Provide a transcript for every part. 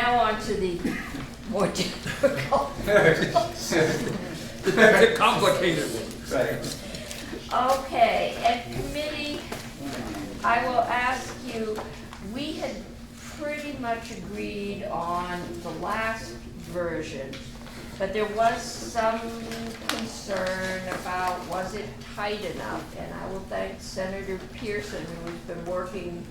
now on to the more difficult. The complicated one. Right. Okay, and committee, I will ask you, we had pretty much agreed on the last version, but there was some concern about was it tight enough? And I will thank Senator Pearson, who's been working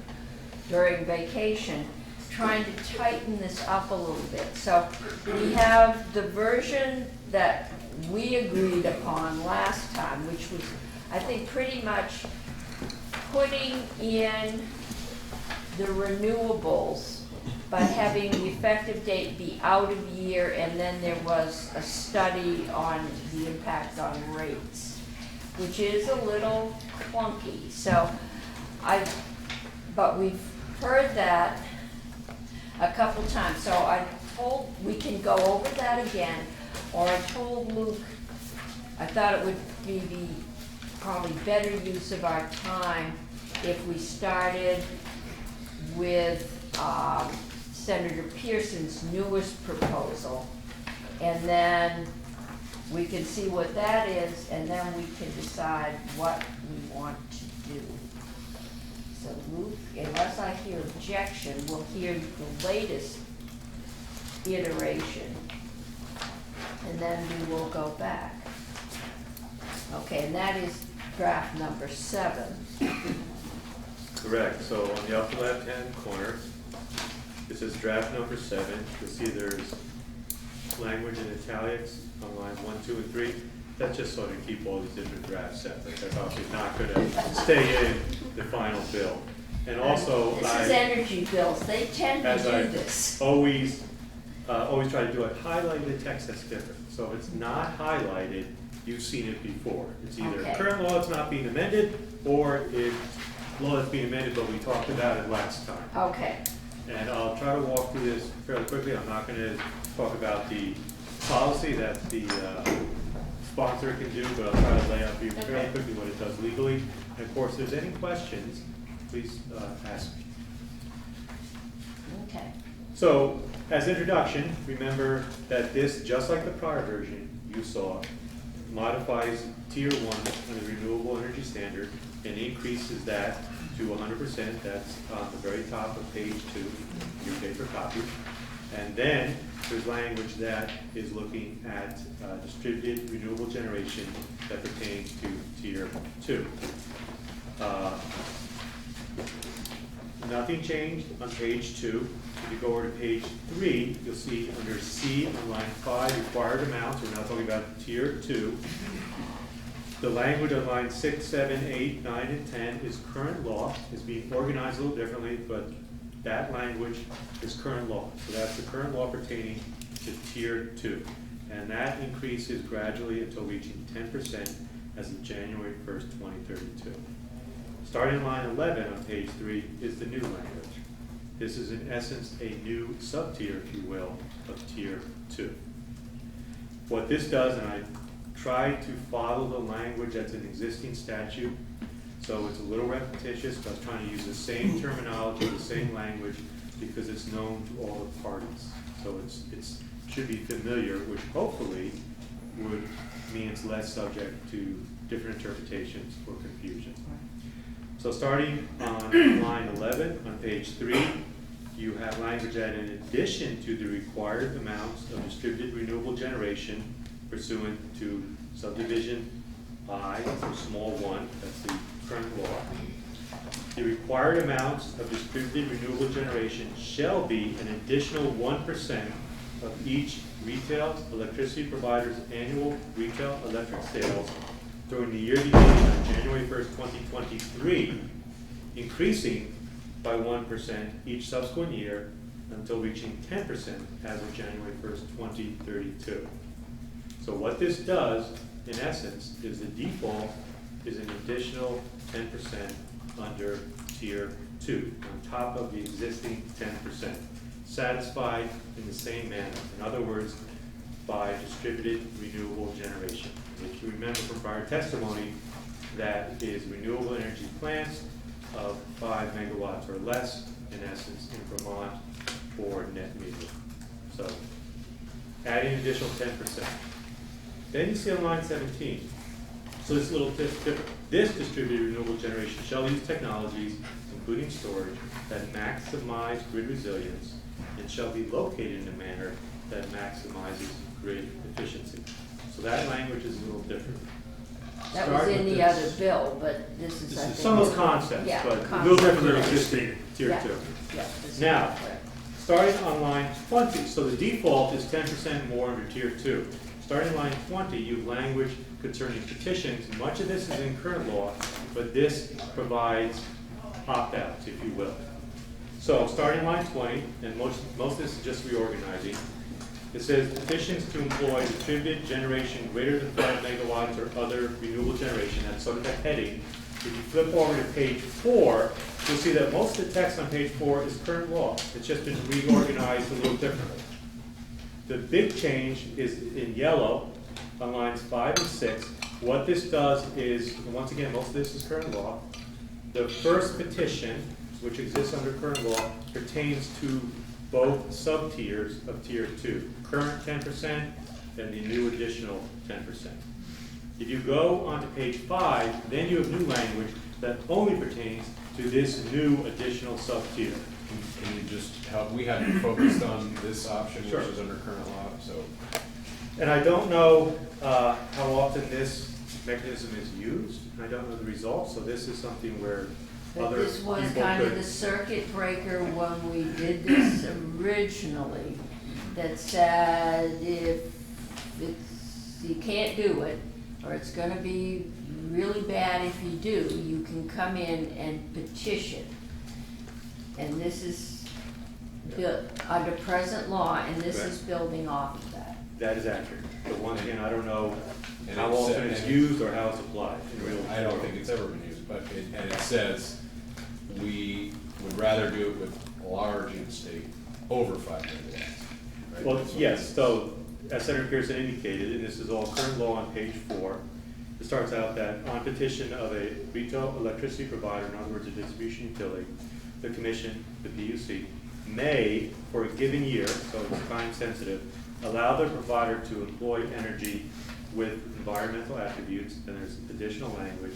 during vacation, trying to tighten this up a little bit. So we have the version that we agreed upon last time, which was, I think, pretty much putting in the renewables, but having the effective date be out of year, and then there was a study on the impact on rates, which is a little clunky. So but we've heard that a couple times. So I told, we can go over that again, or I told Luke, I thought it would be the probably better use of our time if we started with Senator Pearson's newest proposal, and then we can see what that is, and then we can decide what we want to do. So Luke, unless I hear objection, we'll hear the latest iteration, and then we will go back. Okay, and that is draft number 7. Correct. So on the upper left-hand corner, this is draft number 7. You'll see there's language in italics on lines 1, 2, and 3. That's just so to keep all these different drafts separate. That's obviously not going to stay in the final bill. And also, this is energy bills. They tend to do this. Always try to do it. Highlight the text that's different. So if it's not highlighted, you've seen it before. It's either Okay. current law that's not being amended, or it's law that's being amended, but we talked about it last time. Okay. And I'll try to walk through this fairly quickly. I'm not going to talk about the policy that the sponsor can do, but I'll try to lay out for you fairly quickly what it does legally. And of course, if there's any questions, please ask me. Okay. So, as introduction, remember that this, just like the prior version you saw, modifies Tier 1 on the Renewable Energy Standard and increases that to 100%. That's on the very top of page 2, your paper copy. And then there's language that is looking at distributed renewable generation that pertains to Tier 2. Nothing changed on page 2. If you go over to page 3, you'll see under C on line 5, required amounts. We're now talking about Tier 2. The language on line 6, 7, 8, 9, and 10 is current law. It's being organized a little differently, but that language is current law. So that's the current law pertaining to Tier 2. And that increases gradually until reaching 10% as of January 1st, 2032. Starting in line 11 on page 3 is the new language. This is in essence a new sub-tier, if you will, of Tier 2. What this does, and I tried to follow the language that's in existing statute, so it's a little repetitious, but I was trying to use the same terminology, the same language, because it's known to all the parties. So it should be familiar, which hopefully would mean it's less subject to different interpretations or confusion. So starting on line 11 on page 3, you have language that in addition to the required amounts of distributed renewable generation pursuant to subdivision I for small 1, that's the current law, the required amounts of distributed renewable generation shall be an additional 1% of each retail electricity provider's annual retail electric sales during the year beginning on January 1st, 2023, increasing by 1% each subsequent year until reaching 10% as of January 1st, 2032. So what this does, in essence, is the default is an additional 10% under Tier 2, on top of the existing 10%, satisfied in the same manner. In other words, by distributed renewable generation. If you remember from prior testimony, that is renewable energy plants of 5 megawatts or less, in essence, in Vermont or net metering. So adding an additional 10%. Then you see on line 17. So this is a little different. This distributed renewable generation shall use technologies, including storage, that maximize grid resilience and shall be located in a manner that maximizes grid efficiency. So that language is a little different. That was in the other bill, but this is, I think. Some of those concepts, Yeah, but a concepts. little different than existing tier Yeah. 2. Yeah, this is Now, correct. starting on line 20, so the default is 10% more under tier 2. Starting line 20, you have language concerning petitions. Much of this is in current law, but this provides opt-outs, if you will. So starting line 20, and most of this is just reorganizing, it says petitions to employ distributed generation greater than 5 megawatts or other renewable generation. That's sort of the heading. If you flip over to page 4, you'll see that most of the text on page 4 is current law. It's just been reorganized a little differently. The big change is in yellow on lines 5 and 6. What this does is, and once again, most of this is current law. The first petition, which exists under current law, pertains to both sub-tiers of tier 2, current 10% and the new additional 10%. If you go onto page 5, then you have new language that only pertains to this new additional sub-tier. Can you just help, we hadn't focused on this option, Sure. which is under current law, so. And I don't know how often this mechanism is used. I don't know the results, so this is something where But other this was people kind of could. the circuit breaker when we did this originally, that said if you can't do it, or it's gonna be really bad if you do, you can come in and petition. And this is under present law, and this is building off of that. That is accurate. But once again, I don't know And how it often said- it's and it- used or how it's applied in real. I don't think it's ever been used, but it says we would rather do it with large in-state over 5 megawatts. Right? Well, That's what yes, it is. so as Senator Pearson indicated, and this is all current law on page 4, it starts out that on petition of a retail electricity provider, in other words, a distribution utility, the commission, the PUC, may, for a given year, so it's time sensitive, allow the provider to employ energy with environmental attributes, and there's additional language,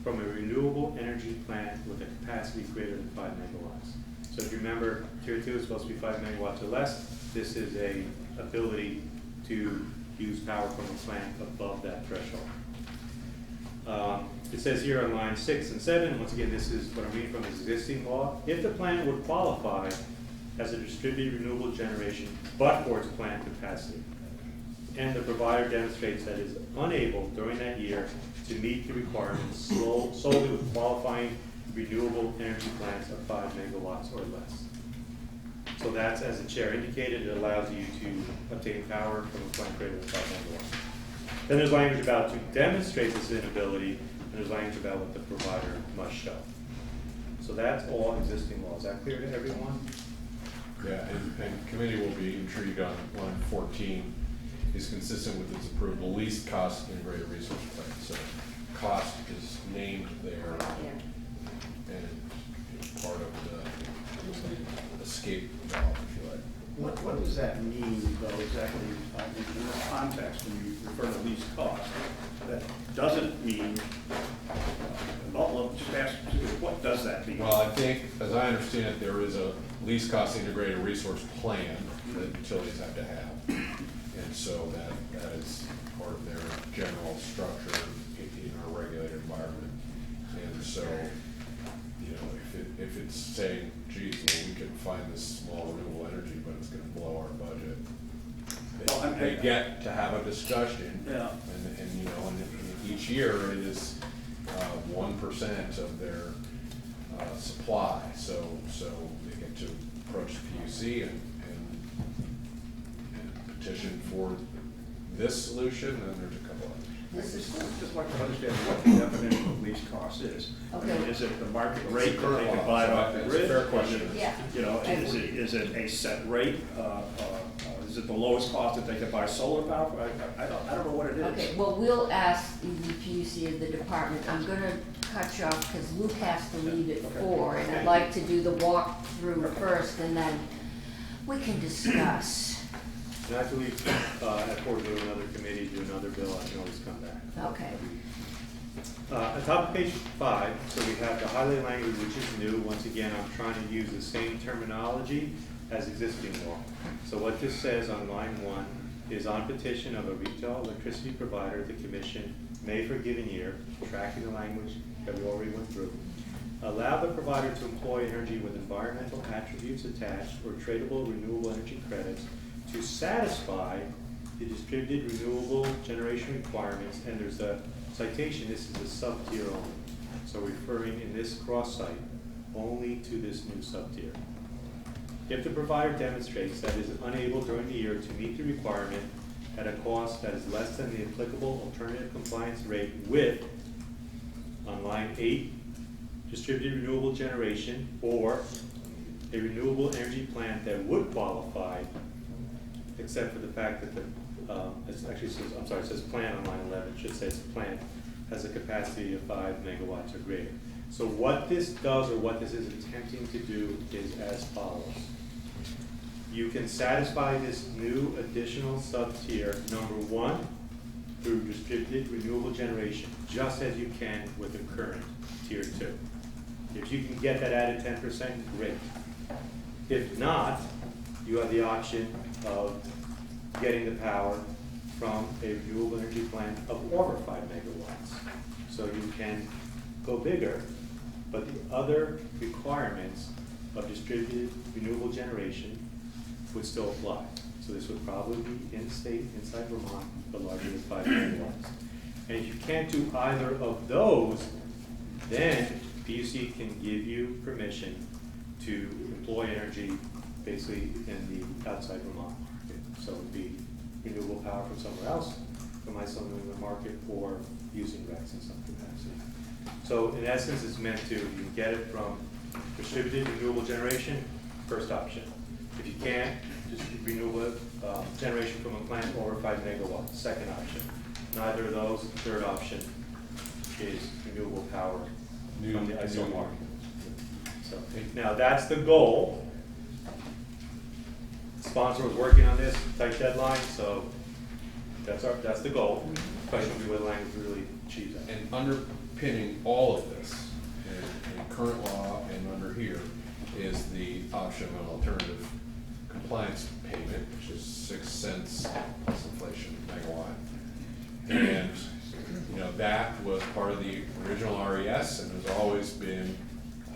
from a renewable energy plant with a capacity greater than 5 megawatts. So if you remember, tier 2 is supposed to be 5 megawatts or less. This is a ability to use power from a plant above that threshold. It says here on line 6 and 7, once again, this is what I'm reading from existing law. If the plant would qualify as a distributed renewable generation, but for its plant capacity, and the provider demonstrates that it is unable during that year to meet the requirements solely with qualifying renewable energy plants of 5 megawatts or less. So that's, as the chair indicated, it allows you to obtain power from a plant greater than 5 megawatts. Then there's language about to demonstrate this inability, and there's language about what the provider must show. So that's all existing law. Is that clear to everyone? Yeah, and committee will be intrigued on line 14 is consistent with its approval, least cost integrated resource plan. So cost is named there Yeah. and part of the escape valve, if you like. What does that mean, though, exactly, in this context, when you refer to least cost? That doesn't mean, well, just ask, what does that mean? Well, I think, as I understand it, there is a least cost integrated resource plan that utilities have to have. And so that is part of their general structure in our regulated environment. And so, you know, if it's saying, geez, well, we can find this small renewable energy, but it's gonna blow our budget, Well, they get to have a discussion. Yeah. And you know, and each year it is 1% of their supply, so they get to approach the PUC and petition for this solution, and there's a couple others. This is, Just like to understand what the definition of least cost is. Okay. I mean, is it the market It's rate the that current they can law, buy it so off the it's a grid? fair question. yeah. You know, is it a set rate? Is it the lowest cost that they can buy solar power? I don't know what it is. Okay, well, we'll ask the PUC of the department. I'm gonna cut you off because Luke has to leave at 4, and I'd like to do the walkthrough first, and then we can discuss. And I believe, at Board to another committee, do another bill, I can always come back. Okay. At top of page 5, so we have the highlight language, which is new. Once again, I'm trying to use the same terminology as existing law. So what this says on line 1 is on petition of a retail electricity provider, the commission may for a given year, tracking the language that we already went through, allow the provider to employ energy with environmental attributes attached or tradable renewable energy credits to satisfy the distributed renewable generation requirements, and there's a citation, this is a sub-tier only. So referring in this cross-site only to this new sub-tier. If the provider demonstrates that it is unable during the year to meet the requirement at a cost that is less than the applicable alternative compliance rate with, on line 8, distributed renewable generation, or a renewable energy plant that would qualify, except for the fact that the, it actually says, I'm sorry, it says plant on line 11, it should say it's a plant, has a capacity of 5 megawatts or greater. So what this does, or what this is attempting to do, is as follows. You can satisfy this new additional sub-tier, number 1, through distributed renewable generation, just as you can with the current tier 2. If you can get that added 10%, great. If not, you have the option of getting the power from a renewable energy plant of over 5 megawatts. So you can go bigger, but the other requirements of distributed renewable generation would still apply. So this would probably be in-state, inside Vermont, but larger than 5 megawatts. And if you can't do either of those, then PUC can give you permission to employ energy basically in the outside Vermont market. So it would be renewable power from somewhere else, from my somewhere in the market, or using RECs in some capacity. So in essence, it's meant to, you get it from distributed renewable generation, first option. If you can't, just renewable generation from a plant over 5 megawatts, second option. Neither of those, third option is renewable power from the ISO market. So now that's the goal. Sponsor was working on this, tight deadline, so that's the goal. Question would be whether language really achieves that. And underpinning all of this, in current law and under here, is the option of an alternative compliance payment, which is 6 cents plus inflation megawatt. And, you know, that was part of the original RES and has always been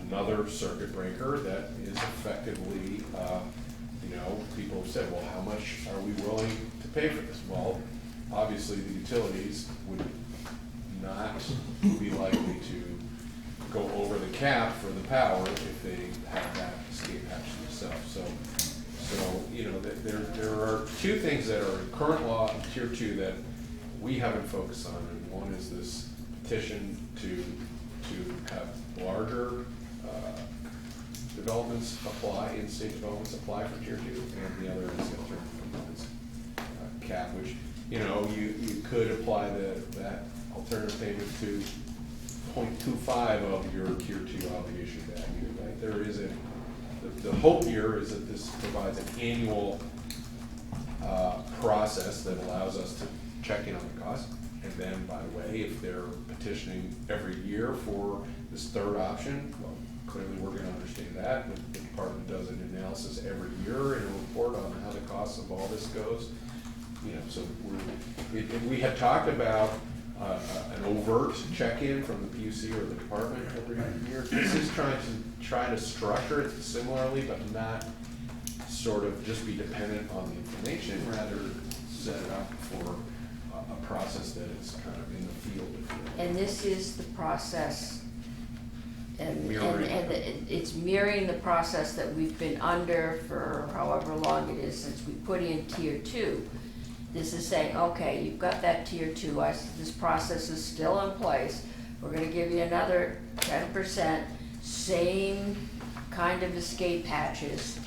another circuit breaker that is effectively, you know, people have said, well, how much are we willing to pay for this? Well, obviously the utilities would not be likely to go over the cap for the power if they have that escape hatch themselves. So you know, there are two things that are in current law in tier 2 that we haven't focused on, and one is this petition to have larger developments apply, in-state developments apply for tier 2, and the other is the alternative compliance cap, which, you know, you could apply that alternative payment to 0.25 of your tier 2 obligation that year, right? There is the hope here is that this provides an annual process that allows us to check in on the cost. And then, by the way, if they're petitioning every year for this third option, well, clearly we're going to understand that. The department does an analysis every year and a report on how the cost of all this goes. You know, so we had talked about an overt check-in from the PUC or the department every year. This is trying to structure it similarly, but not sort of just be dependent on the information, rather set it up for a process that is kind of in the field. And this is the process, and Mirroring. it's mirroring the process that we've been under for however long it is since we put in tier 2. This is saying, okay, you've got that tier 2, this process is still in place, we're gonna give you another 10%, same kind of escape hatches,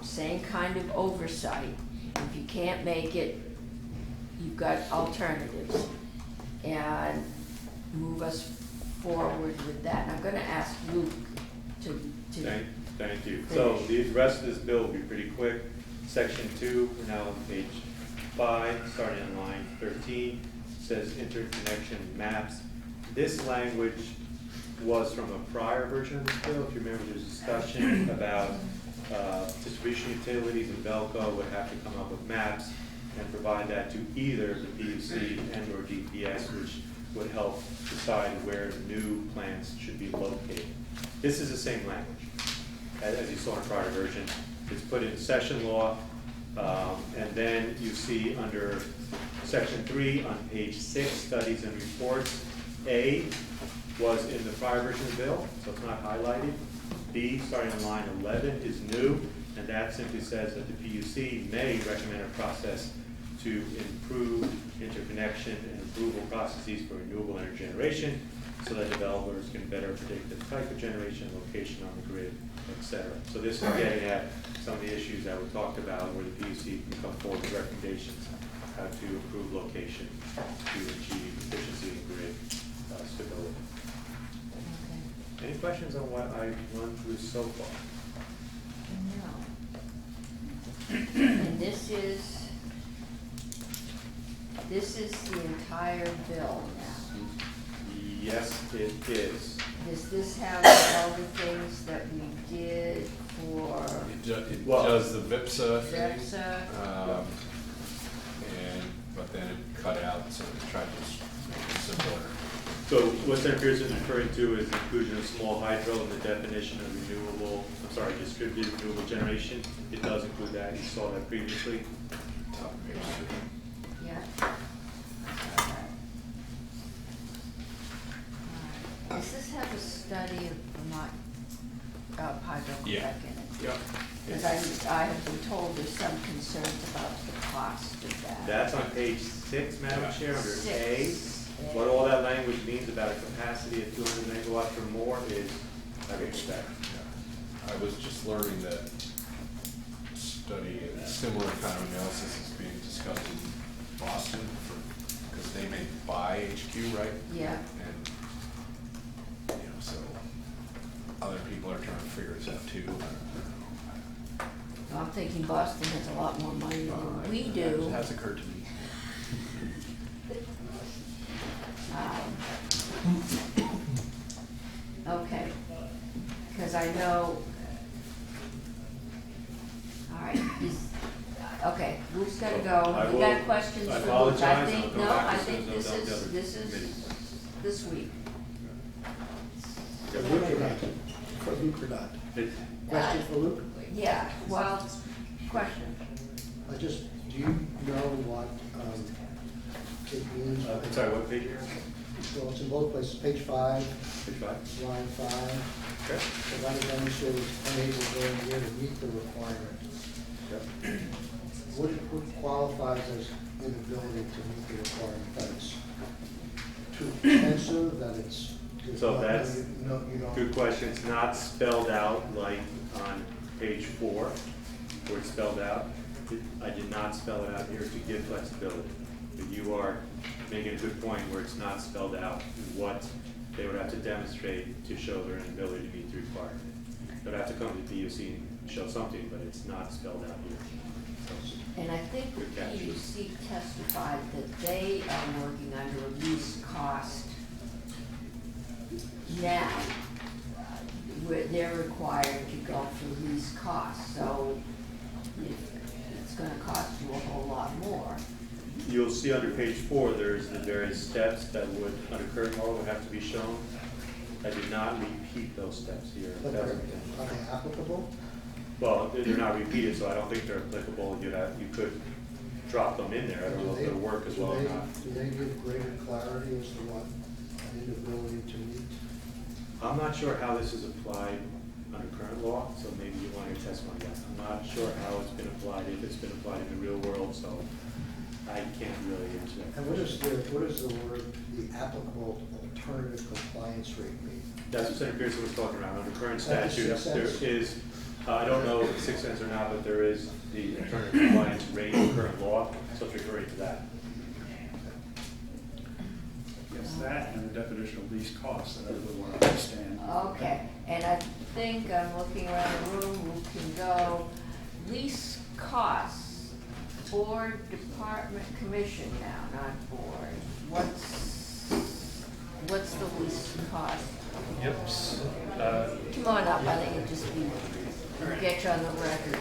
same kind of oversight. If you can't make it, you've got alternatives, and move us forward with that. And I'm gonna ask Luke to Thank you. So the rest of this bill will be pretty quick. Section 2, we're now on page 5, starting on line 13, says interconnection maps. This language was from a prior version of this bill. If you remember, there was discussion about distribution utilities and Belco would have to come up with maps and provide that to either the PUC and or DPS, which would help decide where new plants should be located. This is the same language as you saw in a prior version. It's put in session law, and then you see under section 3 on page 6, studies and reports, A was in the prior version of the bill, so it's not highlighted. B, starting on line 11, is new, and that simply says that the PUC may recommend a process to improve interconnection and approval processes for renewable energy generation so that developers can better predict the type of generation, location on the grid, etc. So this is getting at some of the issues that we talked about where the PUC can come forward with recommendations how to improve location to achieve efficiency and grid stability. Any questions on what I've run through so far? No. And this is the entire bill now. Yes, it is. Does this have all the things that we did for It Well- does the VIPSA thing. VEPSA? But then it cut out, so it tried to make it simpler. So what Senator Pearson is referring to is the inclusion of small hydro in the definition of distributed renewable generation. It does include that. You saw that previously. Top of page 2. Yeah. Does this have a study of Vermont hydroelectric in Yeah. it? Yep. Because I have been told there's some concerns about the cost of that. That's on page 6, Madam Yeah. Chair, under A. 6. What all that language means about a capacity of 200 megawatts or more is, I would expect. I was just learning that study, a similar kind of analysis is being discussed in Boston because they may buy HQ, right? Yeah. And, so other people are trying to figure this out too. I don't know. I'm thinking Boston has a lot more money than we It do. has occurred to me. Okay, because I know, all right, okay, Luke's gotta go. I We got will- questions for I Luke. apologize, I I'll think, come no, back I as soon think as I'm done with the this other is committees. this week. For Luke or not? For Luke or not? Question for Luke? Yeah, well, question. Do you know what, it means? I'm sorry, what page are you on? Well, it's in both places, page 5, Page 5? line 5. Okay. Provided demonstrated unable during the year to meet the requirement. Yep. What qualifies as inability to meet the requirement? That it's too expensive, that it's. So that's, No, you don't. good question. It's not spelled out like on page 4, where it's spelled out. I did not spell it out here to give flexibility. But you are making a good point where it's not spelled out what they would have to demonstrate to show their inability to meet the requirement. They'd have to come to the PUC and show something, but it's not spelled out here. So, And I think the Good catch. PUC testified that they are working under a least cost now, where they're required to go for least cost, so if it's gonna cost you a whole lot more. You'll see under page 4, there's the various steps that would, under current law, would have to be shown. I did not repeat those steps here. But are they applicable? Well, they're not repeated, so I don't think they're applicable. You could drop them in there. I don't know if they'll work as well or not. Do they give greater clarity as to what an inability to meet? I'm not sure how this is applied under current law, so maybe you want to test on that. I'm not sure how it's been applied, if it's been applied in the real world, so I can't really answer that. And what is the word, the applicable alternative compliance rate mean? That's what Senator Pearson was talking about. Under current That's the statutes, 6 there cents? is, I don't know if it's 6 cents or not, but there is the alternative compliance rate in current law, so it's referring to that. Yes, that and the definition of least cost, that I really want to understand. Okay, and I think I'm looking around the room, who can go, least costs, board, department, commission now, not board, what's the least cost? Yep. Come on up, I think it'd just be, we'll get you on the record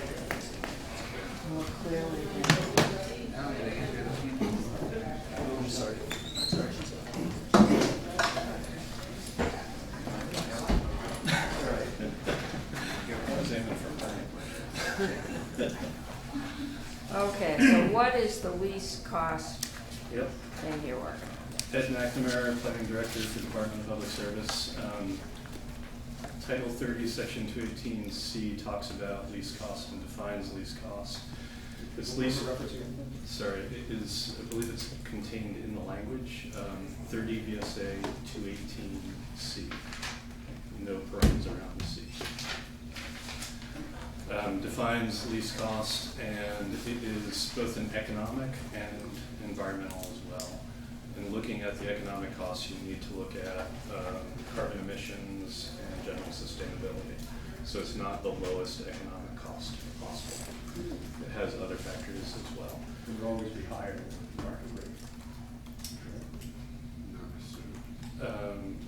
more clearly than. I'm sorry. Okay, so what is the least cost Yep. in your work? Ed McNamara, Planning Director for Department of Public Service. Title 30, Section 218C talks about lease cost and defines lease cost. It's lease, sorry, it is, I believe it's contained in the language, 30 VSA 218C. No parentheses around the C. Defines lease cost, and it is both an economic and environmental as well. And looking at the economic costs, you need to look at carbon emissions and general sustainability. So it's not the lowest economic cost possible. It has other factors as well. It would always be higher than market rate.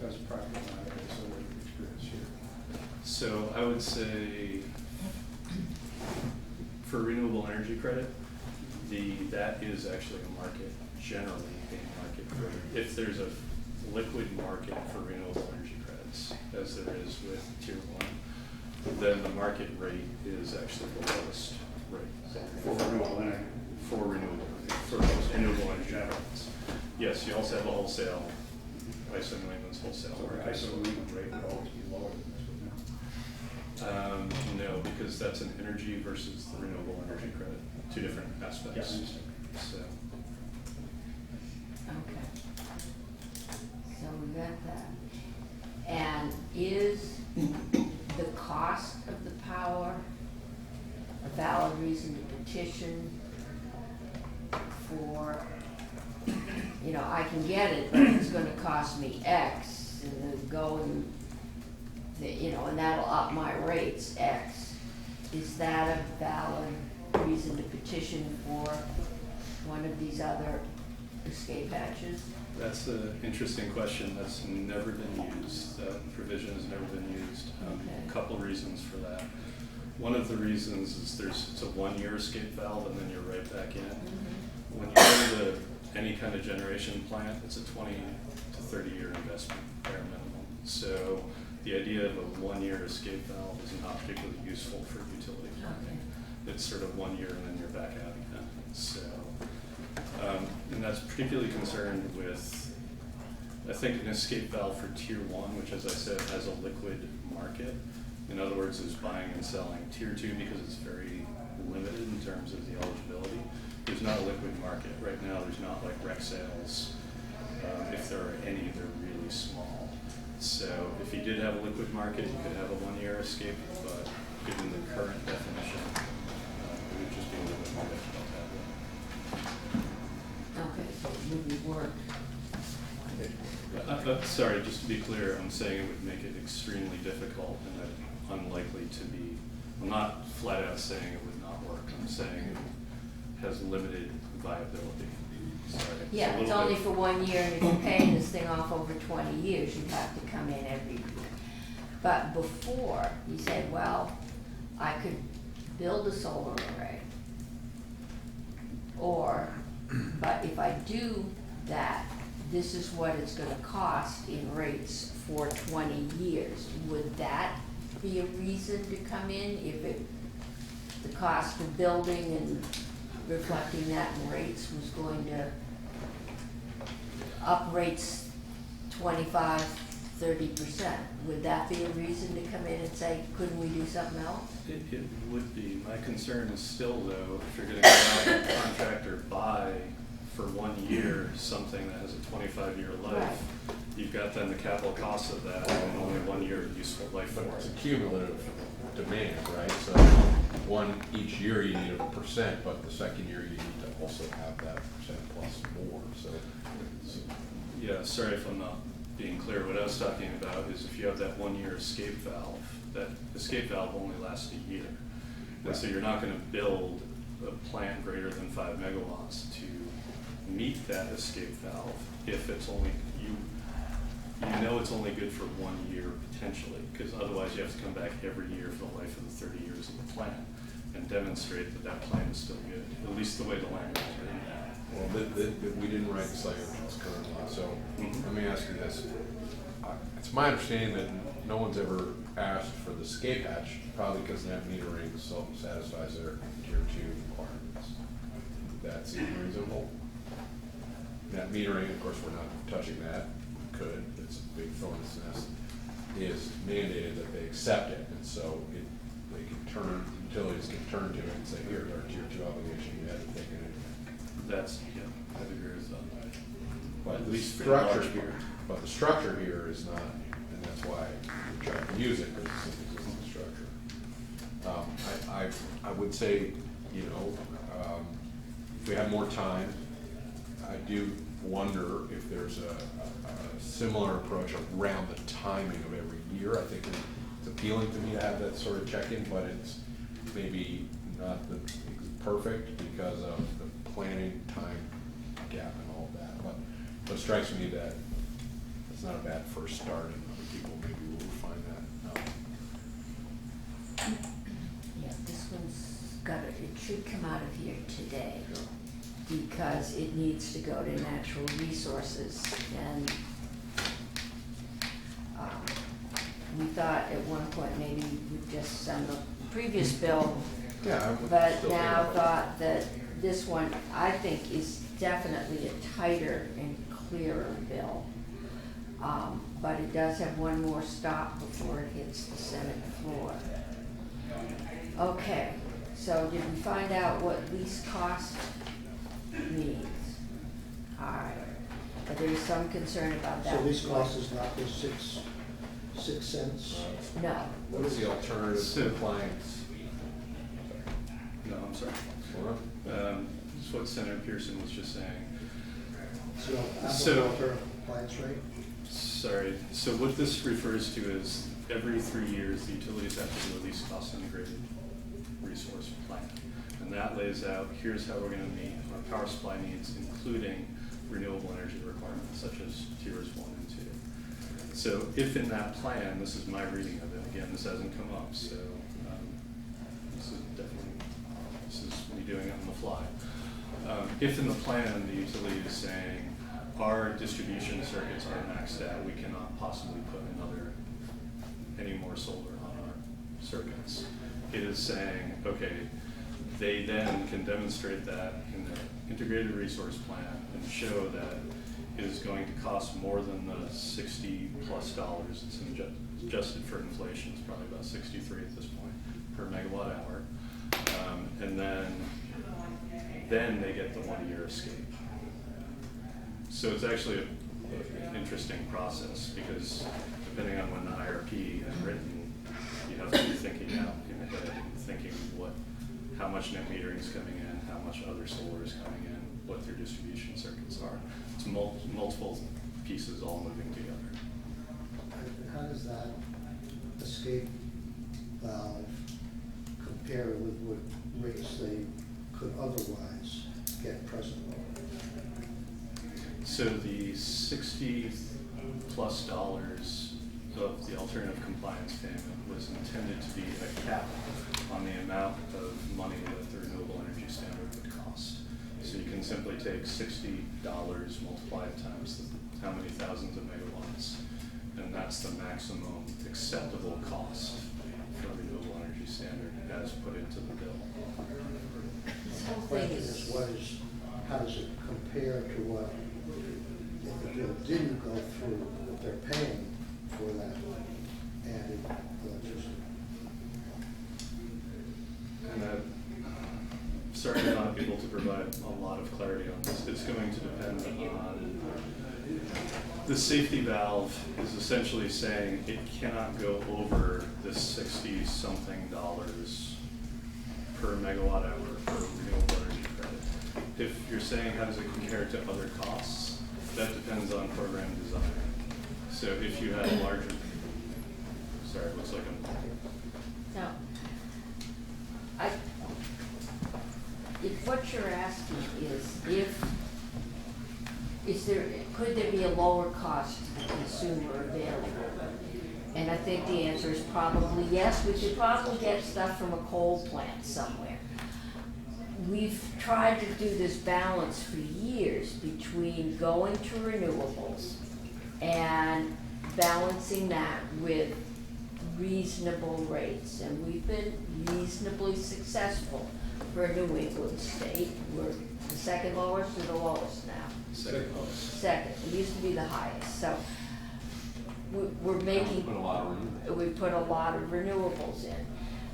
That's practical matter, so what experience here. So I would say for renewable energy credit, that is actually a market, generally a market rate. If there's a liquid market for renewable energy credits, as there is with Tier 1, then the market rate is actually the lowest rate. For renewable energy. For renewable energy credits. Yes, you also have a wholesale, ISO New England's wholesale. So the ISO New England rate would always be lower than this one now. No, because that's an energy versus the renewable energy credit, two different aspects. Yeah, I understand. So, Okay. So we got that. And is the cost of the power a valid reason to petition for, you know, I can get it, but it's gonna cost me X, and then go and, you know, and that'll up my rates X. Is that a valid reason to petition for one of these other escape hatches? that's an interesting question. That's never been used. That provision has never been used. Okay. A couple reasons for that. One of the reasons is it's a 1-year escape valve, and then you're right back in. When you go to any kind of generation plant, it's a 20 to 30-year investment, bare minimum. So the idea of a 1-year escape valve is not particularly useful for utility planning. It's sort of 1 year and then you're back out again. So, and that's particularly concerned with, I think, an escape valve for Tier 1, which, as I said, has a liquid market. In other words, is buying and selling. Tier 2, because it's very limited in terms of the eligibility, there's not a liquid market. Right now, there's not like rec sales. If there are any, they're really small. So if you did have a liquid market, you could have a 1-year escape, but given the current definition, it would just be a little bit more difficult to have Okay, so it wouldn't work. Sorry, just to be clear, I'm saying it would make it extremely difficult and that unlikely to be, I'm not flat out saying it would not work. I'm saying it has limited viability. Sorry. Yeah, it's only for 1 year, and if you're paying this thing off over 20 years, you'd have to come in every year. But before, you said, well, I could build a solar array. But if I do that, this is what it's gonna cost in rates for 20 years. Would that be a reason to come in if the cost of building and reflecting that in rates was going to up rates 25, 30%? Would that be a reason to come in and say, couldn't we do something else? It would be. My concern is still, though, if you're going to go out and contract or buy for 1 year something that has a 25-year life, Right. you've got then the capital cost of that and only 1 year of useful life But for it's a it. cumulative demand, right? So each year you need a percent, but the second year you need to also have that percent plus more, so. Yeah, sorry if I'm not being clear. What I was talking about is if you have that 1 year escape valve, that escape valve only lasts a year. And so you're not going to build a plant greater than 5 megawatts to meet that escape valve if it's only, you know it's only good for 1 year potentially, because otherwise you have to come back every year for the life of the 30 years of the plant and demonstrate that that plant is still good, at least the way the language is written now. Well, we didn't write this language currently, so let me ask you this. It's my understanding that no one's ever asked for the escape hatch, probably because net metering satisfies their tier 2 requirements. That seems reasonable. Net metering, of course, we're not touching that. We could, it's a big thorn's nest. Is mandated that they accept it, and so they can turn, utilities can turn to it and say, here's our tier 2 obligation, you haven't taken it. That's, yeah, I agree with that. But At the least for structure large here, but the structure here is not, and that's why we try to use it, because it's an existing structure. I would say, you know, if we have more time, I do wonder if there's a similar approach around the timing of every year. I think it's appealing to me to have that sort of check-in, but it's maybe not the perfect because of the planning time gap and all of that. But it strikes me that it's not a bad first start, and other people maybe will refine that. Yeah, this one's got, it should come out of here today, because it needs to go to natural resources, and we thought at one point maybe we'd just send the previous bill, Yeah, I would but still now think thought that this one, I think, is definitely a tighter and clearer bill. But it does have one more stop before it hits the Senate floor. Okay, so did we find out what least cost means? All right, but there is some concern about that. So least cost is not the six cents? No, What is the alternative So- compliance? No, I'm sorry. Laura? It's what Senator Pearson was just saying. So So- applicable compliance rate? Sorry, so what this refers to is every 3 years, the utilities have to do a least cost integrated resource plan. And that lays out, here's how we're gonna meet our power supply needs, including renewable energy requirements such as tiers 1 and 2. So if in that plan, this is my reading of it, again, this hasn't come up, so this is definitely, this is me doing it on the fly. If in the plan, the utility is saying, our distribution circuits are maxed out, we cannot possibly put any more solar on our circuits. It is saying, okay, they then can demonstrate that in their integrated resource plan and show that it is going to cost more than the $60+ it's adjusted for inflation, it's probably about 63 at this point per megawatt hour. And then they get the 1 year escape. So it's actually an interesting process, because depending on when the IRP is written, you have to be thinking out in the head and thinking how much net metering is coming in, how much other solar is coming in, what their distribution circuits are. It's multiple pieces all moving together. And how does that escape valve compare with what rates they could otherwise get presently? So the $60+ of the alternative compliance payment was intended to be a cap on the amount of money that the renewable energy standard would cost. So you can simply take $60, multiply it times how many thousands of megawatts, and that's the maximum acceptable cost for the renewable energy standard as put into the bill. this whole The thing question is, is, how does it compare to what, if the bill didn't go through, what they're paying for that added electricity? And I'm sorry I'm not able to provide a lot of clarity on this. It's going to depend on, the safety valve is essentially saying it cannot go over the $60-something per megawatt hour for renewable energy credit. If you're saying how does it compare to other costs, that depends on program design. So if you had a larger, sorry, it looks like I'm, no. if what you're asking could there be a lower cost to the consumer available? And I think the answer is probably yes. We could probably get stuff from a coal plant somewhere. We've tried to do this balance for years between going to renewables and balancing that with reasonable rates, and we've been reasonably successful for a New England state. We're the second lowest or the lowest now? Second lowest. Second. It used to be the highest. So we're making. Put a lot of renewables. We put a lot of renewables in.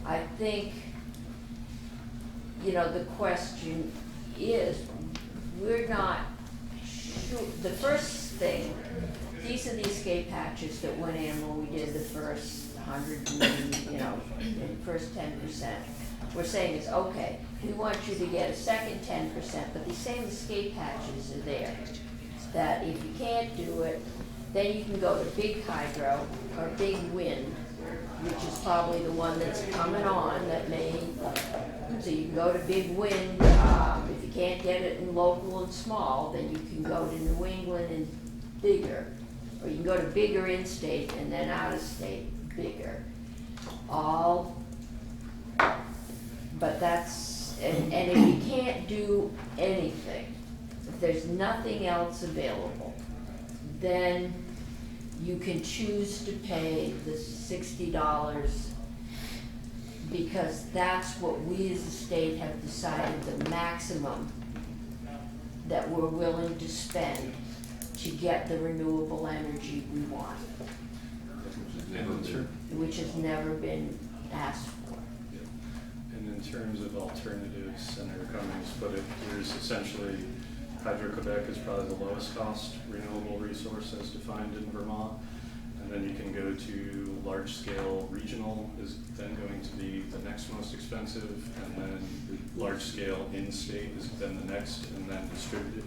I think, you know, the question is, we're not sure. The first thing, these are the escape hatches that went in when we did the first 100, you know, first 10%. We're saying is, okay, we want you to get a second 10%, but these same escape hatches are there. That if you can't do it, then you can go to big hydro or big wind, which is probably the one that's coming on that may, so you can go to big wind. If you can't get it in local and small, then you can go to New England and bigger. Or you can go to bigger in-state and then out-of-state bigger. But that's, and if you can't do anything, if there's nothing else available, then you can choose to pay the $60 because that's what we as a state have decided the maximum that we're willing to spend to get the renewable energy we want, which has never been asked for. And in terms of alternatives, Senator Cummings put it, there's essentially, Hydro-Quebec is probably the lowest cost renewable resource as defined in Vermont. And then you can go to large scale regional is then going to be the next most expensive, and then large scale in-state is then the next, and then distributed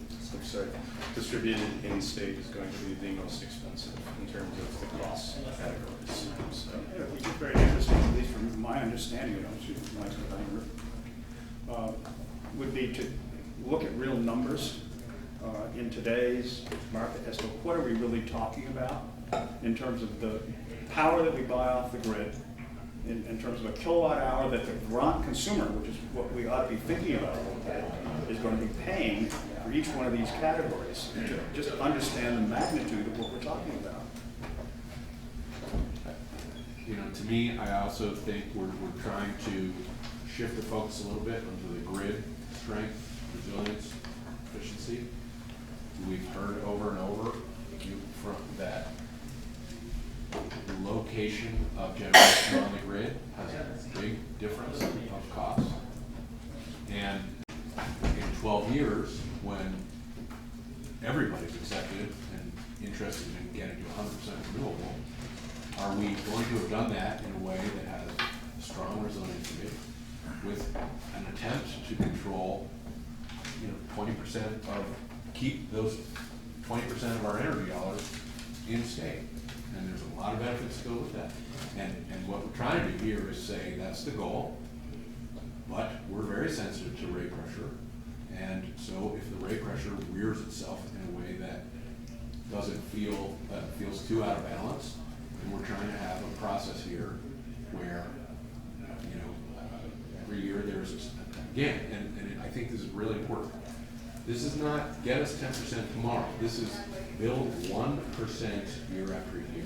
in-state is going to be the most expensive in terms of the cost categories. So. Which is very interesting, at least from my understanding would be to look at real numbers in today's market as to what are we really talking about in terms of the power that we buy off the grid, in terms of a kilowatt hour that the Vermont consumer, which is what we ought to be thinking about a little bit, is going to be paying for each one of these categories, to just understand the magnitude of what we're talking about. You know, to me, I also think we're trying to shift the focus a little bit onto the grid strength, resilience, efficiency. We've heard over and over from that the location of generation on the grid has a big difference of cost. And in 12 years, when everybody's accepted and interested in getting to 100% renewable, are we going to have done that in a way that has a strong resiliency with an attempt to control, 20% of, keep those 20% of our energy dollars in state? And there's a lot of benefits to go with that. And what we're trying to do here is say that's the goal, but we're very sensitive to rate pressure. And so if the rate pressure rears itself in a way that doesn't feel, feels too out of balance, then we're trying to have a process here where, every year there's, again, and I think this is really important. This is not get us 10% tomorrow. This is build 1% year after year.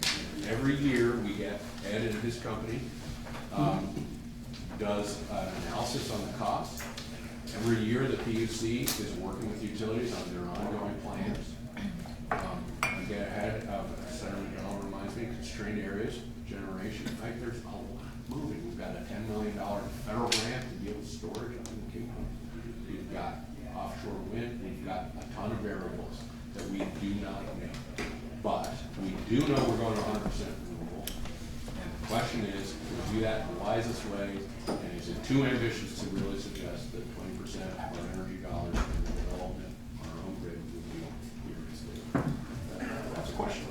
Every year we get, Ed and his company does an analysis on the cost. Every year the PUC is working with utilities on their ongoing plans. We get ahead of, Senator McNamara reminds me, constrained areas, generation. There's a lot moving. We've got a $10 million federal grant to deal with storage up in the Cape. We've got offshore wind. We've got a ton of variables that we do not know. But we do know we're going to 100% renewable. And the question is, can we do that in the wisest way? And is it too ambitious to really suggest that 20% of our energy dollars in the development on our own grid would be here in state? That's a question.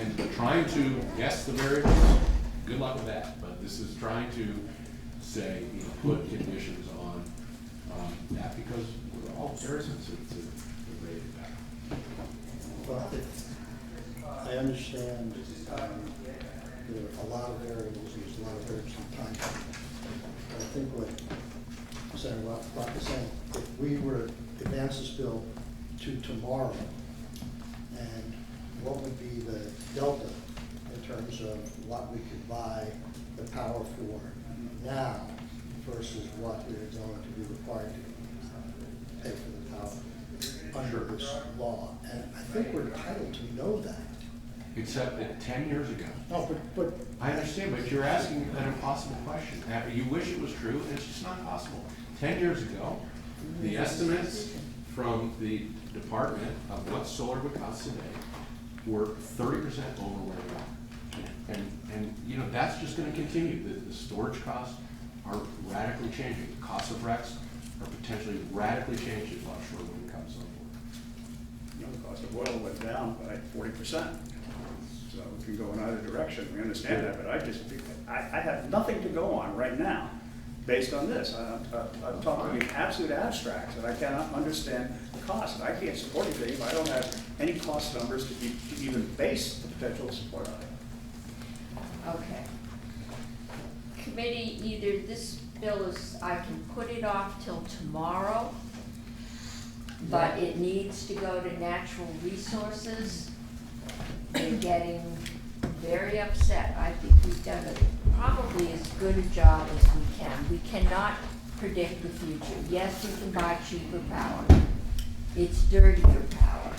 And trying to guess the variables, good luck with that. But this is trying to say, put conditions on that because we're all very sensitive to the rated power. Well, I understand, there are a lot of variables, and there's a lot of variables in time. But I think what Senator Rock is saying, if we were to advance this bill to tomorrow, and what would be the delta in terms of what we could buy the power for now versus what we're going to be required to pay for the power under this law? And I think we're entitled to know that. Except that 10 years ago. No, but. I understand, but you're asking an impossible question. You wish it was true, and it's just not possible. 10 years ago, the estimates from the department of what solar would cost today were 30% over where they are. And you know, that's just gonna continue. The storage costs are radically changing. The cost of RECs are potentially radically changing as offshore wind comes on board. You know, the cost of oil went down by 40%. So it can go in either direction, we understand that, but I have nothing to go on right now based on this. I'm talking in absolute abstracts, and I cannot understand the cost. And I can't support anything if I don't have any cost numbers to even base the potential support on it. Okay. Committee, either this bill is, I can put it off till tomorrow, but it needs to go to natural resources. They're getting very upset. I think we've done probably as good a job as we can. We cannot predict the future. Yes, we can buy cheaper power. It's dirtier power.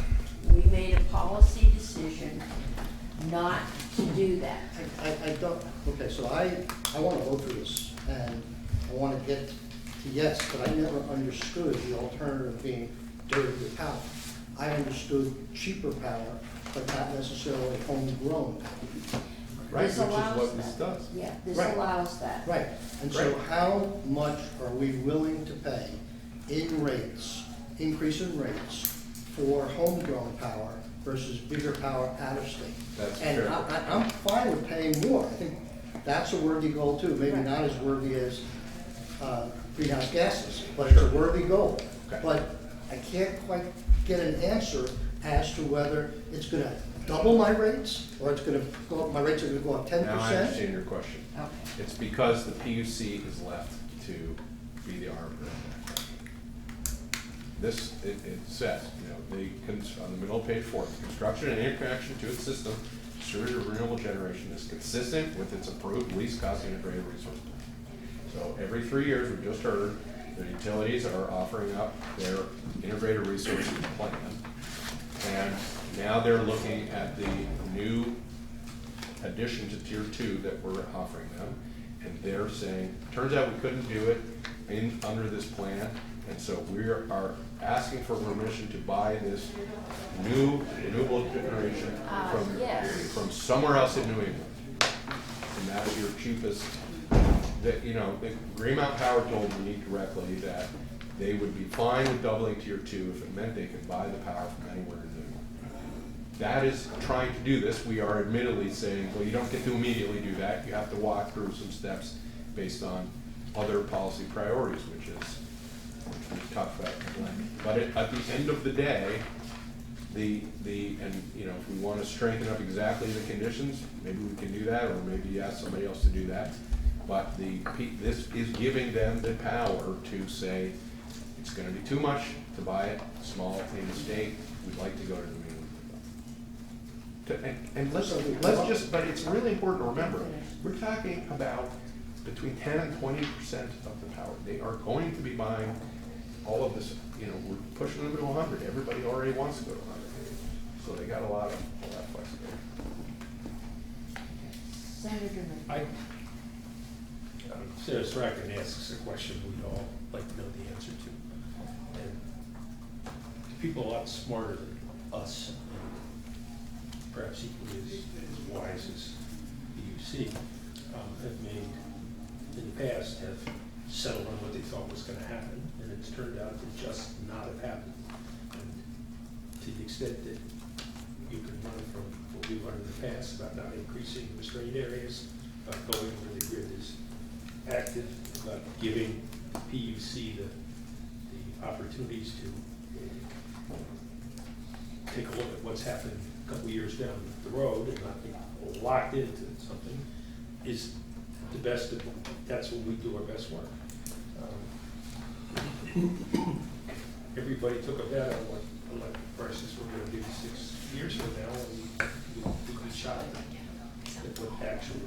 We made a policy decision not to do that. I don't, okay, so I want to go through this, and I want to get to yes, but I never understood the alternative being dirtier power. I understood cheaper power, but not necessarily homegrown power. Right, This which is allows what this that. does. Yeah, this Right. allows that. Right, and so Right. how much are we willing to pay in rates, increase in rates, for homegrown power versus bigger power out of state? That's And fair. I'm fine with paying more. I think that's a worthy goal too, maybe Right. not as worthy as greenhouse gases, but it's a worthy goal. Okay. But I can't quite get an answer as to whether it's gonna double my rates, or it's gonna go, my rates are gonna go up 10%. Now I understand your question. Okay. It's because the PUC is left to be the arbiter of that. This, it says, you know, on the middle of page 4, the construction and interconnection to its system, distributed renewable generation is consistent with its approved least cost integrated resource plan. So every 3 years, we just heard, the utilities are offering up their integrated resource plan. And now they're looking at the new addition to tier 2 that we're offering them. And they're saying, turns out we couldn't do it under this plan. And so we are asking for permission to buy this new renewable generation Yes. from somewhere else in New England. And that's your cheapest, that, you know, Green Mountain Power told me directly that they would be fine with doubling tier 2 if it meant they could buy the power from anywhere in New England. That is trying to do this. We are admittedly saying, well, you don't get to immediately do that. You have to walk through some steps based on other policy priorities, which we've talked about at length. But at the end of the day, and you know, if we want to strengthen up exactly the conditions, maybe we can do that, or maybe ask somebody else to do that. But this is giving them the power to say, it's going to be too much to buy it small in the state. We'd like to go to New England. And let's just, but it's really important to remember, we're talking about between 10 and 20% of the power. They are going to be buying all of this, you know, we're pushing them to 100. Everybody already wants to go to 100. So they got a lot of flexibility. Senator McNamara. Senator Strachan asks a question we'd all like to know the answer to. And people a lot smarter than us, and perhaps equally as wise as the UC, have made, in the past, have settled on what they thought was going to happen, and it's turned out to just not have happened. And to the extent that you can learn from what we've learned in the past about not increasing restrained areas, about going where the grid is active, about giving the PUC the opportunities to take a look at what's happened a couple years down the road and not be locked into something is the best, that's when we do our best work. Everybody took a bet on what electric prices were gonna be 6 years from now, and we'd be shocked at what actually.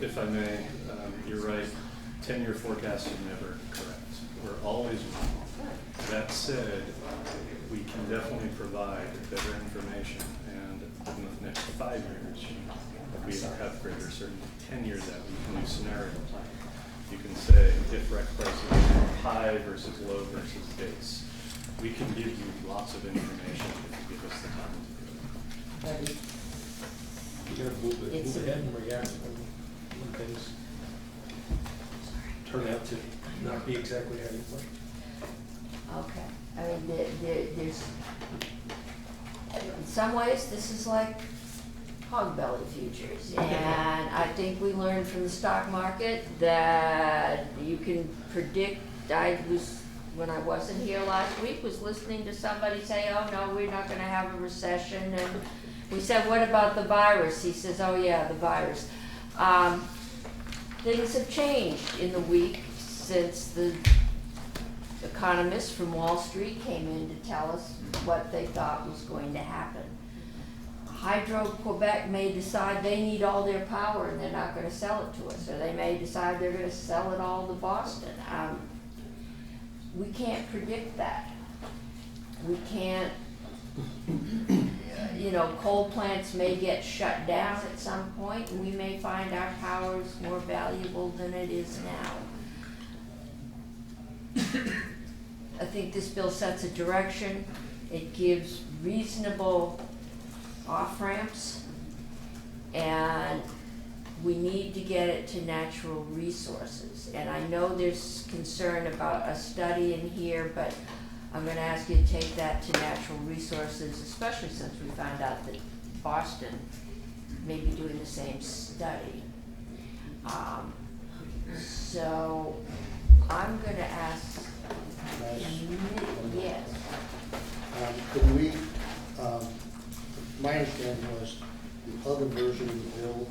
If I may, you're right, 10-year forecasts are never correct. We're always wrong. That said, we can definitely provide better information, and in the next 5 years, we have greater certainty. 10 years out, we can do scenario planning. You can say if rec prices are high versus low versus base. We can give you lots of information if you give us the time to do it. You gotta move ahead and react when things turn out to not be exactly how you planned. Okay, I mean, there's, in some ways, this is like hog belly futures. And I think we learned from the stock market that you can predict. When I wasn't here last week, was listening to somebody say, oh no, we're not gonna have a recession. And we said, what about the virus? He says, oh yeah, the virus. Things have changed in the week since the economists from Wall Street came in to tell us what they thought was going to happen. Hydro-Quebec may decide they need all their power and they're not gonna sell it to us, or they may decide they're gonna sell it all to Boston. We can't predict that. We can't, coal plants may get shut down at some point, and we may find our power is more valuable than it is now. I think this bill sets a direction. It gives reasonable off-ramps, and we need to get it to natural resources. And I know there's concern about a study in here, but I'm gonna ask you to take that to natural resources, especially since we found out that Boston may be doing the same study. So I'm gonna ask, yes. Can we, my understanding was the other version of the bill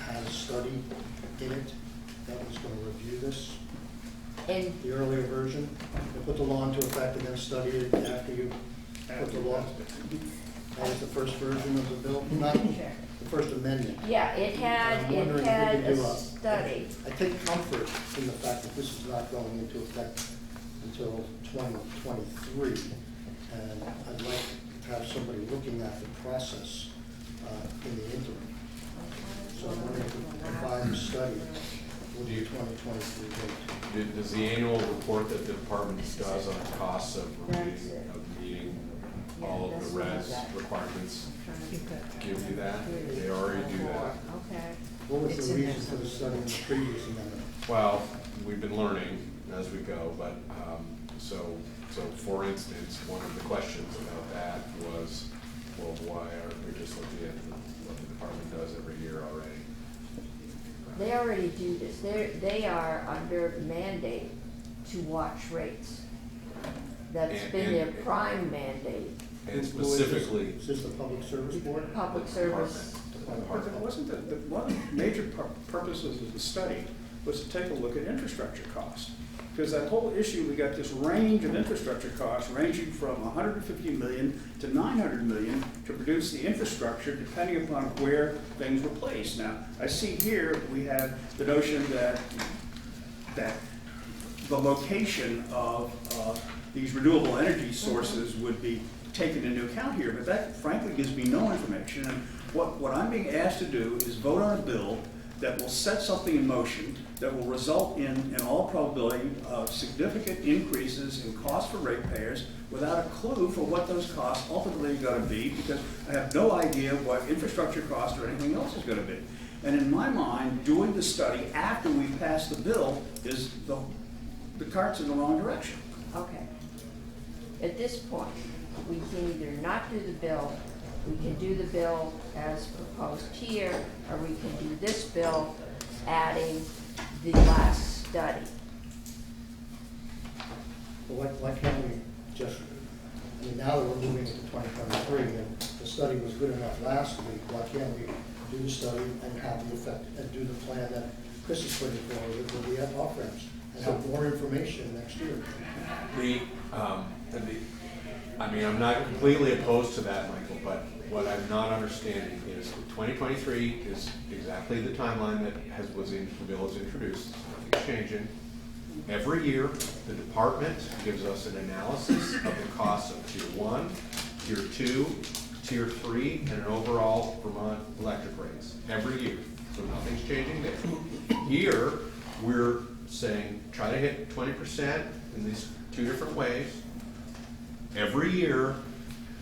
has a study in it that was going to review this. And The earlier version, they put the law into effect and then study it after you put the law. That was the first version of the bill, not the first amendment. yeah, it had I'm wondering if we a could do study. I take comfort in the fact that this is not going into effect until 2023, and I'd like to have somebody looking at the process in the interim. So I'm wondering if we can provide a study with the 2023 date. Does the annual report that the department does on the costs of meeting all of the res requirements give you that? They already do that. Okay. What was the reason for the study in the previous amendment? Well, we've been learning as we go, but, so for instance, one of the questions about that was, well, why aren't we just looking at what the department does every year already? They already do this. They are under mandate to watch rates. That's been their prime mandate. And specifically, Is this the Public Service Board? Public service. But it wasn't one of the major purposes of the study was to take a look at infrastructure costs. Because that whole issue, we got this range of infrastructure costs ranging from 150 million to 900 million to produce the infrastructure depending upon where things were placed. Now, I see here we have the notion that the location of these renewable energy sources would be taken into account here, but that frankly gives me no information. And what I'm being asked to do is vote on a bill that will set something in motion that will result in all probability, significant increases in costs for ratepayers without a clue for what those costs ultimately are going to be, because I have no idea what infrastructure cost or anything else is going to be. And in my mind, doing the study after we pass the bill is the cart's in the wrong direction. Okay. At this point, we can either not do the bill, we can do the bill as proposed here, or we can do this bill adding the last study. So why can't we just, I mean, now that we're moving into 2023, and the study was good enough last week, why can't we do the study and have the effect, and do the plan that Chris is putting forward with the off-ramps, and have more information next year? I mean, I'm not completely opposed to that, Michael, but what I'm not understanding is 2023 is exactly the timeline that was in, the bill is introduced, nothing's changing. Every year, the department gives us an analysis of the costs of tier 1, tier 2, tier 3, and an overall Vermont electric rates, every year. So nothing's changing there. Here, we're saying, try to hit 20% in these two different ways. Every year,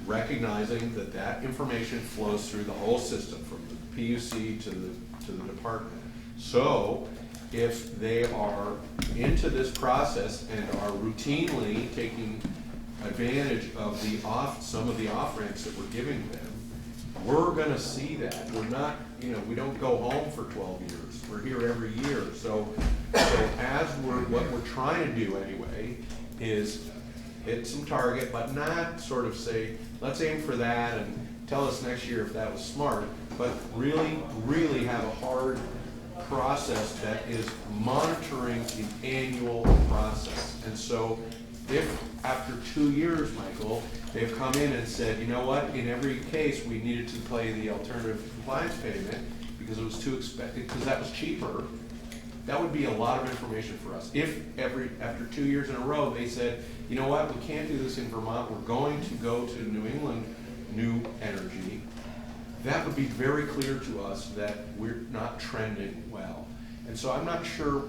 recognizing that that information flows through the whole system, from the PUC to the department. So, if they are into this process and are routinely taking advantage of some of the off-ramps that we're giving them, we're gonna see that. We're not, we don't go home for 12 years. We're here every year. So what we're trying to do anyway is hit some target, but not sort of say, let's aim for that and tell us next year if that was smart, but really, really have a hard process that is monitoring the annual process. And so if after 2 years, Michael, they've come in and said, you know what, in every case we needed to pay the alternative compliance payment because it was too expensive, because that was cheaper, that would be a lot of information for us. If after 2 years in a row they said, you know what, we can't do this in Vermont, we're going to go to New England New Energy, that would be very clear to us that we're not trending well. And so I'm not sure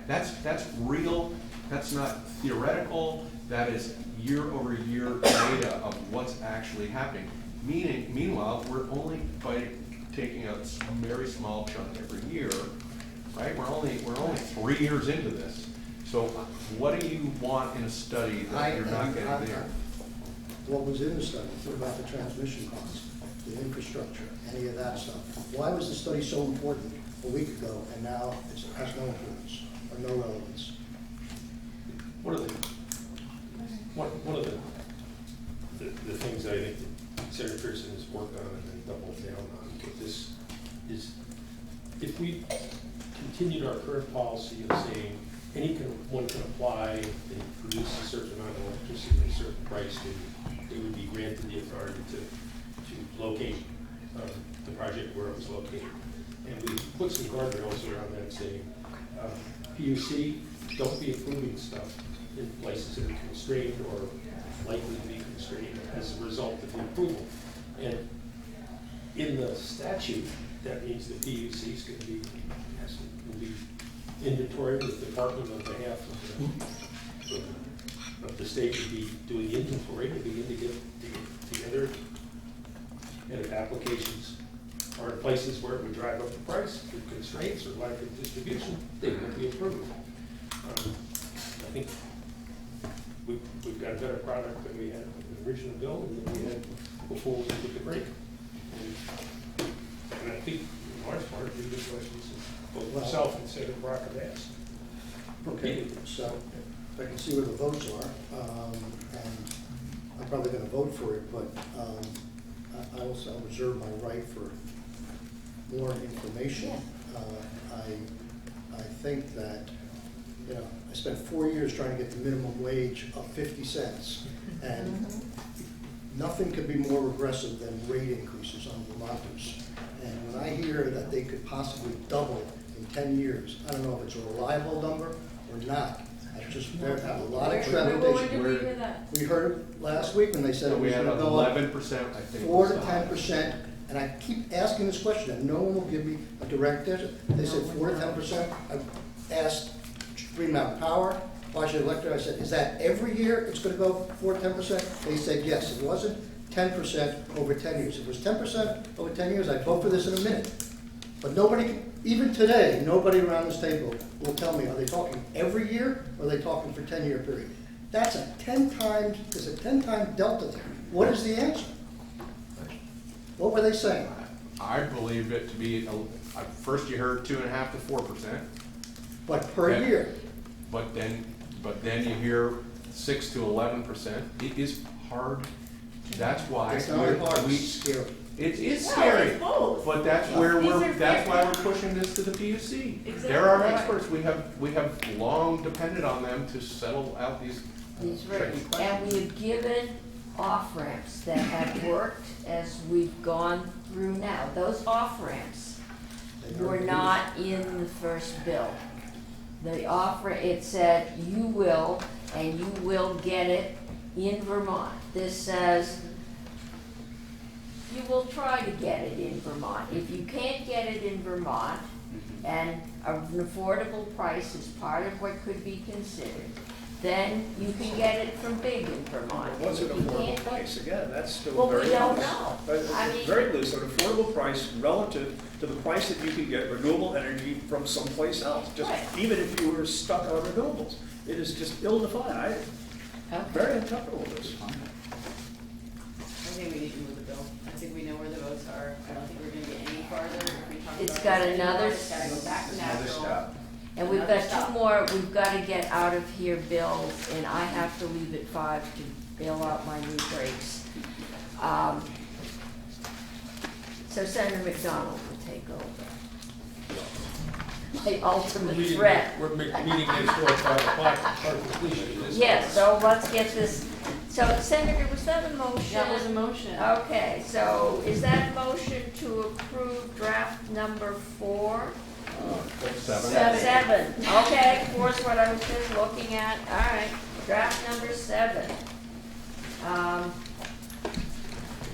that's real, that's not theoretical, that is year-over-year data of what's actually happening. Meanwhile, we're only taking a very small chunk every year, right? We're only 3 years into this. So what do you want in a study that you're not getting there? What was in the study? What about the transmission costs, the infrastructure, any of that stuff? Why was the study so important a week ago and now it has no importance or no relevance? One of the things I think that Senator Pearson has worked on and then doubled down on with this is, if we continued our current policy of saying anyone can apply and produce a certain amount of electricity at a certain price, they would be granted the authority to locate the project where it was located. And we put some guardrails around that saying, PUC, don't be approving stuff in places that are constrained or likely to be constrained as a result of the approval. And in the statute, that means the PUC is going to be inventory with the department on behalf of the state to be doing inventory to begin to get together. And if applications are in places where it would drive up the price through constraints or lack of distribution, they won't be approved. I think we've got a better product than we had in the original bill and than we had before we took the break. And I think, in large part, the good questions both myself and Senator Brock have asked. Okay, so I can see where the votes are, and I'm probably going to vote for it, but I also reserve my right for more information. I think that, I spent 4 years trying to get the minimum wage of 50 cents, and nothing could be more regressive than rate increases on Vermonters. And when I hear that they could possibly double in 10 years, I don't know if it's a reliable number or not. I just have a lot of trepidation. Where did we hear that? We heard last week when they said it was We had going to go up 11%, I think. 4 to 10%, and I keep asking this question, and no one will give me a direct answer. They said 4 to 10%. I asked Green Mountain Power, Washington Electric, I said, is that every year it's going to go 4 to 10%? They said yes. It wasn't 10% over 10 years. If it was 10% over 10 years, I'd vote for this in a minute. But nobody, even today, nobody around this table will tell me, are they talking every year or are they talking for 10-year period? That's a 10 times, there's a 10-time delta there. What is the answer? What were they saying? I believe it to be, first you heard 2.5 to 4%. But per year. But then you hear 6 to 11%, it is hard. That's why It's not hard, it's scary. it is Well, scary. it's both. But that's where These we're, are that's why we're fair. pushing this to the PUC. They're our Exactly. experts. We have long depended on them to settle out these These tricky rates, and questions. we have given off-ramps that have worked as we've gone through now. Those off-ramps were not in the first bill. The it said you will, and you will get it in Vermont. This says you will try to get it in Vermont. If you can't get it in Vermont, and an affordable price is part of what could be considered, then you can get it from big in Vermont. What's an And if you affordable can't- price? Again, that's still Well, very we don't loose. know. I mean- Very loose, an affordable price relative to the price that you can get renewable energy from someplace else. Just Right. even if you were stuck on renewables, it is just ill-defined. I'm Okay. very uncomfortable with this. I think we need to move the bill. I think we know where the votes are. I don't think we're gonna get any farther if we talk about. It's got this anymore. another It's gotta go back to natural. And we've Another got two stop. more, we've gotta get out of here bills, and I have to leave at 5 to bail out my new brakes. So Senator McDonald will take over. My ultimate threat. We're meeting next door at 5 o'clock, part completion. Yes, so let's get this, so Senator, was that a motion? That was a motion. Okay, so is that motion to approve draft number 4? 7. Seven, okay, 4 is what I was just looking at, all right, draft number 7.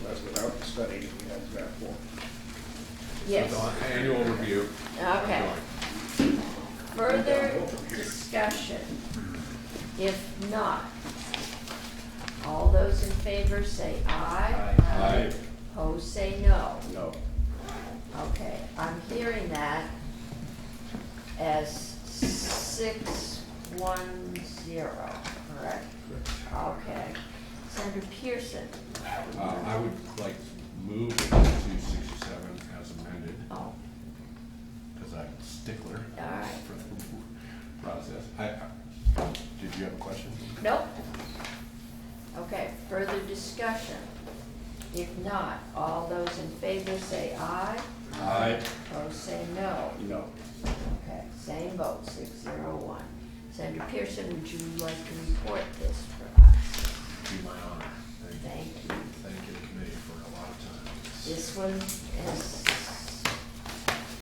That's without the study, we had draft 4. Yes, Annual review. okay. Further discussion? If not, all those in favor say aye. Aye. Opposed say no. No. Okay, I'm hearing that as 6-1-0, correct? Okay. Senator Pearson? I would like to move it to 267 as amended, Oh, because I'm a stickler all right. for the process. Did you have a question? Nope. Okay, further discussion? If not, all those in favor say aye. Aye. Opposed say no. No. Okay, same vote, 6-0-1. Senator Pearson, would you like to report this for us? Be my honor. Thank you. Thank you, the committee, for a lot of time. This one is